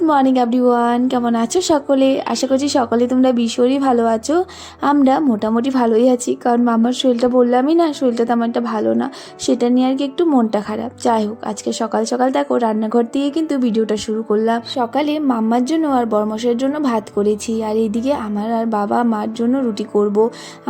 Morning everyone, কেমন আছো সকলে? আশা করছি সকলে তোমরা ভীষণই ভালো আছো। আমরা মোটামুটি ভালোই আছি, কারণ মামার শরীরটা বললামই না, শরীরটা তেমন একটা ভালো না, সেটা নিয়ে আর কি একটু মনটা খারাপ। যাই হোক, আজকে সকাল সকাল দেখো রান্নাঘর দিয়ে কিন্তু ভিডিওটা শুরু করলাম। সকালে মাম্মার জন্য আর বরমশের জন্য ভাত করেছি, আর এইদিকে আমার আর বাবা মার জন্য রুটি করব।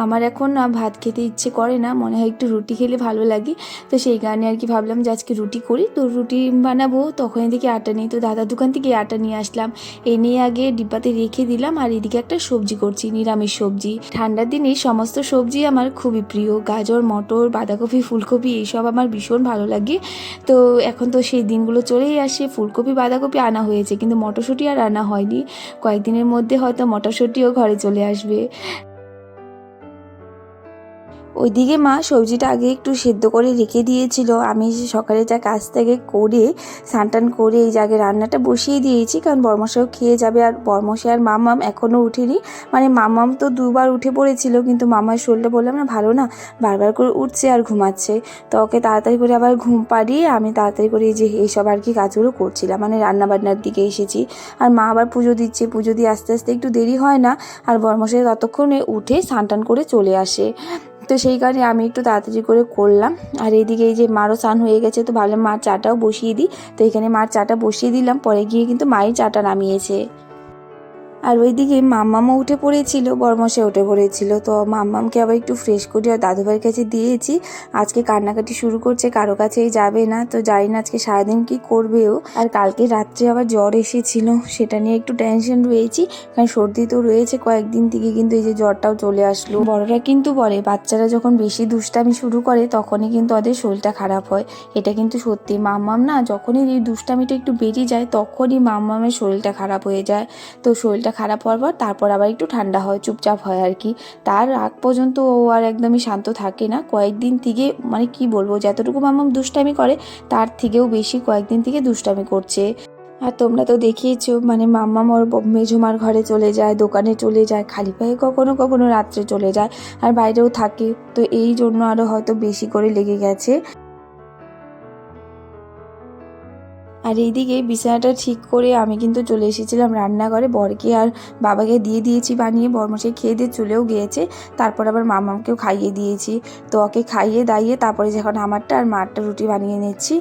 আমার এখন না ভাত খেতে ইচ্ছে করে না, মনে হয় একটু রুটি খেলে ভালো লাগে। তো সেই কারণে আর কি ভাবলাম যে আজকে রুটি করি। তো রুটি বানাবো, তখন এদিকে আটা নেই, তো দাদার দোকান থেকে আটা নিয়ে আসলাম, এনে আগে ডিব্বাতে রেখে দিলাম। আর এদিকে একটা সবজি করছি, নিরামিষ সবজি। ঠান্ডার দিনে সমস্ত সবজি আমার খুবই প্রিয়, গাজর, মটর, বাঁধাকপি, ফুলকপি এইসব আমার ভীষণ ভালো লাগে। তো এখন তো সেই দিনগুলো চলেই আসে, ফুলকপি বাঁধাকপি আনা হয়েছে, কিন্তু মটরশুঁটি আর আনা হয়নি। কয়েকদিনের মধ্যে হয়তো মটরশুঁটিও ঘরে চলে আসবে। ওইদিকে মা সবজিটা আগে একটু সেদ্ধ করে রেখে দিয়েছিল। আমি সকালে যা কাজ থেকে করে স্নান করে এই জায়গায় রান্নাটা বসিয়ে দিয়েছি, কারণ বর্মশাও খেয়ে যাবে। আর বর্মশা আর মামাম এখনও উঠেনি, মানে মামাম তো দুবার উঠে পড়েছিল, কিন্তু মামার শরীরটা বললাম না ভালো না, বারবার করে উঠছে আর ঘুমাচ্ছে। তো ওকে তাড়াতাড়ি করে আবার ঘুম পাড়িয়ে আমি তাড়াতাড়ি করে এই যে এইসব আর কি কাজগুলো করছিলাম, মানে রান্নাবান্নার দিকে এসেছি। আর মা আবার পুজো দিচ্ছে, পুজো দিয়ে আস্তে আস্তে একটু দেরি হয় না, আর বর্মশাই ততক্ষণে উঠে স্নান করে চলে আসে। তো সেই কারণে আমি একটু তাড়াতাড়ি করে করলাম। আর এইদিকে এই যে মারও স্নান হয়ে গেছে, তো ভাবলাম মার চাটাও বসিয়ে দিই। তো এখানে মার চাটা বসিয়ে দিলাম, পরে গিয়ে কিন্তু মাই চাটা নামিয়েছে। আর ওইদিকে মাম্মামও উঠে পড়েছিল, বরমশাই উঠে পড়েছিল। তো মাম্মামকে আবার একটু ফ্রেশ করে আর দাদুভাইয়ের কাছে দিয়েছি। আজকে কান্নাকাটি শুরু করছে, কারো কাছেই যাবে না। তো জানি না আজকে সারাদিন কি করবেও। আর কালকে রাত্রে আবার জ্বর এসেছিল, সেটা নিয়ে একটু টেনশন রয়েছি, কারণ সর্দি তো রয়েছে কয়েকদিন থেকে, কিন্তু এই যে জ্বরটাও চলে আসলো। বড়রা কিন্তু বলে বাচ্চারা যখন বেশি দুষ্টামি শুরু করে তখনই কিন্তু ওদের শরীরটা খারাপ হয়। এটা কিন্তু সত্যি। মাম্মাম না যখনই এই দুষ্টামিটা একটু বেরিয়ে যায় তখনই মাম্মামের শরীরটা খারাপ হয়ে যায়। তো শরীরটা খারাপ হওয়ার পর তারপর আবার একটু ঠান্ডা হয়, চুপচাপ হয় আর কি। তার আগ পর্যন্ত ও আর একদমই শান্ত থাকে না। কয়েকদিন থেকে মানে কি বলবো, যতটুকু মাম্মাম দুষ্টামি করে তার থেকেও বেশি কয়েকদিন থেকে দুষ্টামি করছে। আর তোমরা তো দেখিয়েছো, মানে মাম্মাম ওর মেঝুমার ঘরে চলে যায়, দোকানে চলে যায়, খালি পায়ে কখনো কখনো রাত্রে চলে যায়, আর বাইরেও থাকে। তো এই জন্য আরও হয়তো বেশি করে লেগে গেছে। আর এইদিকে বিছানাটা ঠিক করে আমি কিন্তু চলে এসেছিলাম রান্নাঘরে, বরকে আর বাবাকে দিয়ে দিয়েছি বানিয়ে, বরমশাই খেয়ে দিয়ে চলেও গিয়েছে। তারপর আবার মামাকেও খাইয়ে দিয়েছি। তো ওকে খাইয়ে দাইয়ে তারপরে যখন আমারটা আর মারটা রুটি বানিয়ে নিচ্ছি।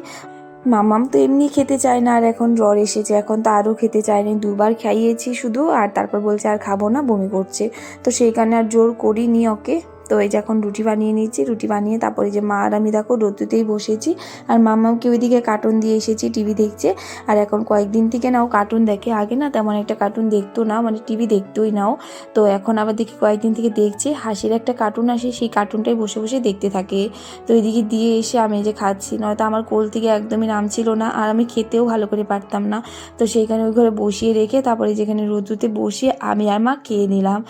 মামাম তো এমনি খেতে চায় না, আর এখন জ্বর এসেছে, এখন তো আরও খেতে চায়নি। দুবার খাইয়েছি শুধু, আর তারপর বলছে আর খাবো না, বমি করছে। তো সেই কারণে আর জোর করিনি ওকে। তো এই যে এখন রুটি বানিয়ে নিচ্ছি, রুটি বানিয়ে তারপরে যে মা আর আমি দেখো রোদ্দুতেই বসেছি। আর মামাকে ওইদিকে কার্টুন দিয়ে এসেছি, টিভি দেখছে। আর এখন কয়েকদিন থেকে নাও কার্টুন দেখে, আগে না তেমন একটা কার্টুন দেখতো না, মানে টিভি দেখতোই নাও। তো এখন আবার দেখি কয়েকদিন থেকে দেখছে, হাসির একটা কার্টুন আসে, সেই কার্টুনটাই বসে বসে দেখতে থাকে। তো ওইদিকে দিয়ে এসে আমি যে খাচ্ছি, নয়তো আমার কোল থেকে একদমই নামছিল না, আর আমি খেতেও ভালো করে পারতাম না। তো সেইখানে ওই ঘরে বসিয়ে রেখে তারপরে যেখানে রোদ্দুতে বসিয়ে আমি আর মা খেয়ে নিলাম।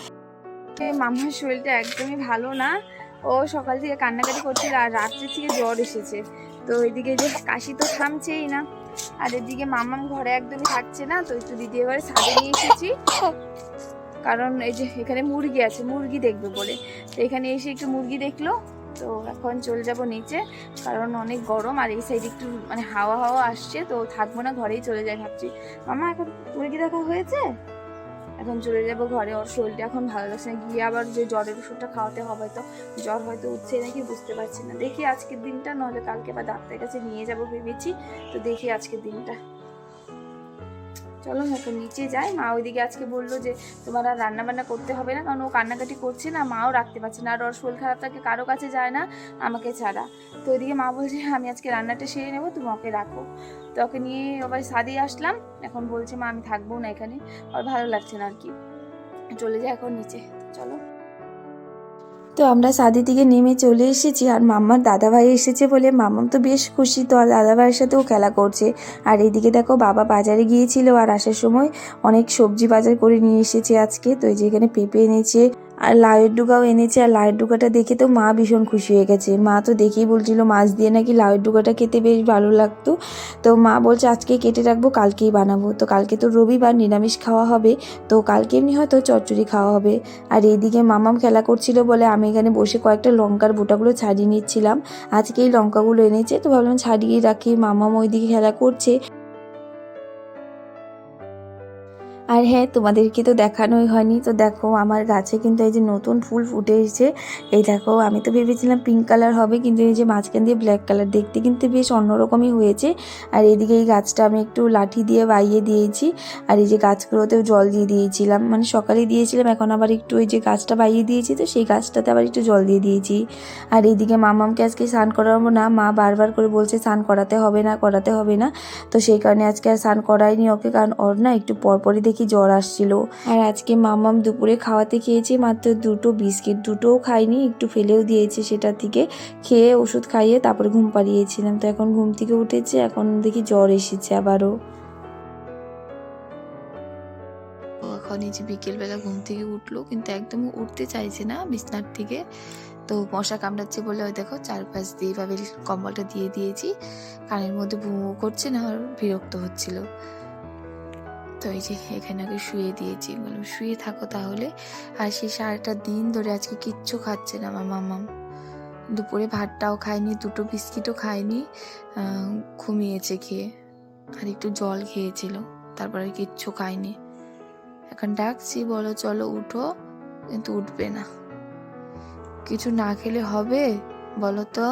মামার শরীরটা একদমই ভালো না, ও সকাল থেকে কান্নাকাটি করছিল, আর রাত্রে থেকে জ্বর এসেছে। তো এদিকে যে কাশি তো থামছেই না, আর এদিকে মামাম ঘরে একদমই থাকছে না। তো একটু দিদি এবারে ছাদে নিয়ে এসেছি, কারণ এই যে এখানে মুরগি আছে, মুরগি দেখবে বলে। তো এখানে এসে একটু মুরগি দেখলো। তো এখন চলে যাব নিচে, কারণ অনেক গরম, আর এই সাইডে একটু মানে হাওয়া হাওয়া আসছে, তো থাকবো না, ঘরেই চলে যাই ভাবছি। মামা এখন মুরগি দেখা হয়েছে, এখন চলে যাব ঘরে। ওর শরীরটা এখন ভালো লাগছে না, গিয়ে আবার যে জ্বরের ওষুধটা খাওয়াতে হবে। তো জ্বর হয়তো উঠছে নাকি বুঝতে পারছি না, দেখি আজকের দিনটা, নাহলে কালকে বা ডাক্তারের কাছে নিয়ে যাব ভেবেছি। তো দেখি আজকের দিনটা, চলো এখন নিচে যাই। মা ওইদিকে আজকে বললো যে তোমার আর রান্না বান্না করতে হবে না, কারণ ও কান্নাকাটি করছে না, মাও রাখতে পারছে না, আর ওর শরীর খারাপ থাকে, কারো কাছে যায় না আমাকে ছাড়া। তো ওইদিকে মা বলছে আমি আজকে রান্নাটা সেরে নেবো, তুমি ওকে রাখো। তো ওকে নিয়ে আবার ছাদে আসলাম। এখন বলছে মা আমি থাকবো না এখানে, আর ভালো লাগছে না আর কি, চলে যায় এখন নিচে। চলো। তো আমরা ছাদের দিকে নেমে চলে এসেছি, আর মাম্মার দাদাভাই এসেছে বলে মাম্মাম তো বেশ খুশি। তো আর দাদাভাইয়ের সাথেও খেলা করছে। আর এইদিকে দেখো বাবা বাজারে গিয়েছিল, আর আসার সময় অনেক সবজি বাজার করে নিয়ে এসেছে আজকে। তো এই যে এখানে পেঁপে এনেছে, আর লাউয়ের ডুগাও এনেছে। আর লাউয়ের ডুগাটা দেখে তো মা ভীষণ খুশি হয়ে গেছে। মা তো দেখেই বলছিল মাছ দিয়ে নাকি লাউয়ের ডুগাটা খেতে বেশ ভালো লাগতো। তো মা বলছে আজকে কেটে রাখবো, কালকেই বানাবো। তো কালকে তো রবিবার, নিরামিষ খাওয়া হবে, তো কালকে এমনি হয়তো চচ্চড়ি খাওয়া হবে। আর এইদিকে মামাম খেলা করছিল বলে আমি এখানে বসে কয়েকটা লঙ্কার বোটাগুলো ছাড়িয়ে নিচ্ছিলাম। আজকে এই লঙ্কাগুলো এনেছে, তো ভাবলাম ছাড়িয়ে রাখি। মামাম ওইদিকে খেলা করছে। আর হ্যাঁ, তোমাদেরকে তো দেখানোই হয়নি। তো দেখো আমার গাছে কিন্তু এই যে নতুন ফুল ফুটে এসেছে। এই দেখো, আমি তো ভেবেছিলাম পিঙ্ক কালার হবে, কিন্তু এই যে মাঝখান দিয়ে ব্ল্যাক কালার, দেখতে কিন্তু বেশ অন্যরকমই হয়েছে। আর এদিকে এই গাছটা আমি একটু লাঠি দিয়ে বাইয়ে দিয়েছি। আর এই যে গাছগুলোতেও জল দিয়ে দিয়েছিলাম, মানে সকালে দিয়েছিলাম, এখন আবার একটু এই যে গাছটা বাইয়ে দিয়েছি, তো সেই গাছটাতে আবার একটু জল দিয়ে দিয়েছি। আর এইদিকে মামামকে আজকে স্নান করাবো না, মা বারবার করে বলছে স্নান করাতে হবে না, করাতে হবে না। তো সেই কারণে আজকে আর স্নান করাইনি ওকে, কারণ ওর না একটু পরপরই দেখি জ্বর আসছিল। আর আজকে মামাম দুপুরে খাওয়াতে খেয়েছে মাত্র 2টো বিস্কিট, 2টোও খাইনি, একটু ফেলেও দিয়েছে, সেটা থেকে খেয়ে ওষুধ খাইয়ে তারপরে ঘুম পাড়িয়েছিলাম। তো এখন ঘুম থেকে উঠেছে, এখন দেখি জ্বর এসেছে আবারও। এখন এই যে বিকেলবেলা ঘুম থেকে উঠলো, কিন্তু একদম উঠতে চাইছে না বিছনার থেকে। তো মশা কামড়াচ্ছে বলে ওই দেখো চারপাশ দিয়ে এভাবে কম্বলটা দিয়ে দিয়েছি, কানের মধ্যে ভুঁ করছে না, আর বিরক্ত হচ্ছিল। তো এই যে এখানে আগে শুয়ে দিয়েছি, বললাম শুয়ে থাকো তাহলে। আর সেই সারাটা দিন ধরে আজকে কিচ্ছু খাচ্ছে না আমার মামাম, দুপুরে ভাতটাও খায়নি, 2টো বিস্কিটও খায়নি, ঘুমিয়েছে খেয়ে, আর একটু জল খেয়েছিল, তারপরে কিচ্ছু খায়নি। এখন ডাকছি, বলো চলো উঠো, কিন্তু উঠবে না। কিছু না খেলে হবে বলো তো?